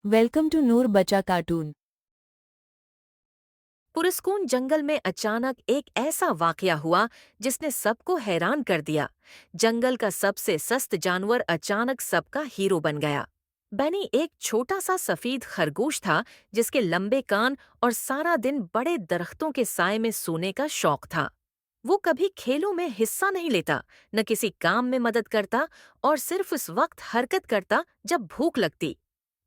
Welcome to नूर बचा cartoon. पुरस्कून जंगल में अचानक एक ऐसा वाकया हुआ जिसने सबको हैरान कर दिया। जंगल का सबसे सस्त जानवर अचानक सबका हीरो बन गया। बैनी एक छोटा सा सफेद खरगोश था जिसके लंबे कान और सारा दिन बड़े दरख्तों के साए में सोने का शौक था। वो कभी खेलों में हिस्सा नहीं लेता, न किसी काम में मदद करता और सिर्फ उस वक्त हरकत करता जब भूख लगती।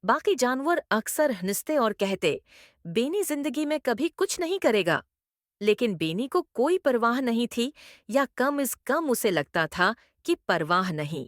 बाकी जानवर अक्सर हंसते और कहते, बेनी जिंदगी में कभी कुछ नहीं करेगा। लेकिन बेनी को कोई परवाह नहीं थी, या कम इस कम उसे लगता था कि परवाह नहीं।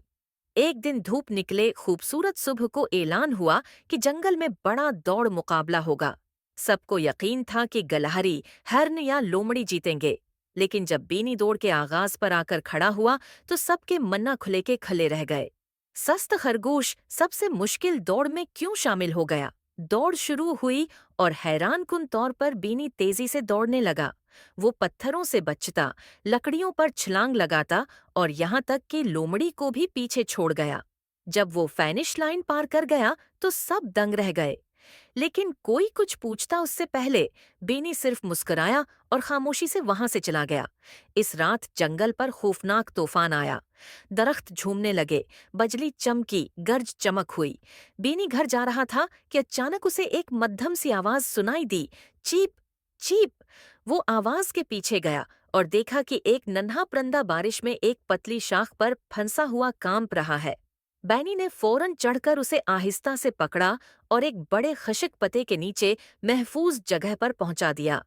एक दिन धूप निकले खूबसूरत सुबह को ऐलान हुआ कि जंगल में बड़ा दौड़ मुकाबला होगा। सबको यकीन था कि गलहरी, हर्न या लोमड़ी जीतेंगे। लेकिन जब बेनी दौड़ के आगाज पर आकर खड़ा हुआ तो सबके मन्ना खुले के खले रह गए। सस्त खरगोश सबसे मुश्किल दौड़ में क्यों शामिल हो गया? दौड़ शुरू हुई और हैरानकुन तौर पर बेनी तेजी से दौड़ने लगा। वो पत्थरों से बचता, लकड़ियों पर छलांग लगाता और यहाँ तक कि लोमड़ी को भी पीछे छोड़ गया। जब वो फिनिश लाइन पार कर गया तो सब दंग रह गए। लेकिन कोई कुछ पूछता उससे पहले बेनी सिर्फ मुस्कुराया और खामोशी से वहां से चला गया। इस रात जंगल पर खौफनाक तूफान आया। दरख्त झूमने लगे, बजली चमकी, गर्ज चमक हुई। बेनी घर जा रहा था कि अचानक उसे एक मध्यम सी आवाज सुनाई दी, चीप चीप। वो आवाज के पीछे गया और देखा कि एक नन्हा परिंदा बारिश में एक पतली शाख पर फंसा हुआ कांप रहा है। बैनी ने फौरन चढ़कर उसे आहिस्ता से पकड़ा और एक बड़े खशक पत्ते के नीचे महफूज जगह पर पहुंचा दिया।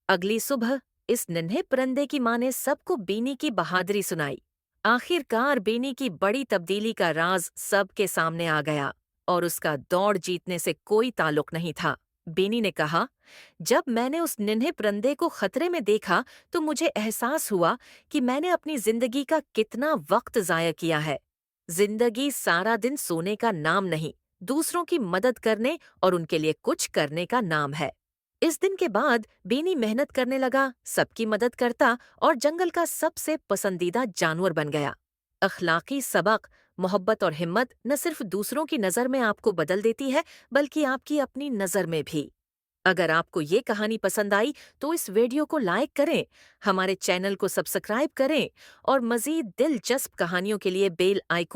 अगली सुबह इस नन्हे परिंदे की माँ ने सबको बेनी की बहादुरी सुनाई। आखिरकार बेनी की बड़ी तब्दीली का राज सबके सामने आ गया और उसका दौड़ जीतने से कोई ताल्लुक नहीं था। बेनी ने कहा, जब मैंने उस नन्हे परिंदे को खतरे में देखा तो मुझे एहसास हुआ कि मैंने अपनी जिंदगी का कितना वक्त जाया किया है। जिंदगी सारा दिन सोने का नाम नहीं, दूसरों की मदद करने और उनके लिए कुछ करने का नाम है। इस दिन के बाद बेनी मेहनत करने लगा, सबकी मदद करता और जंगल का सबसे पसंदीदा जानवर बन गया। अखलाकी सबक, मोहब्बत और हिम्मत न सिर्फ दूसरों की नज़र में आपको बदल देती है, बल्कि आपकी अपनी नज़र में भी। अगर आपको ये कहानी पसंद आई तो इस वीडियो को लाइक करें, हमारे चैनल को सब्सक्राइब करें और मज़ीद दिलचस्प कहानियों के लिए बेल आइकन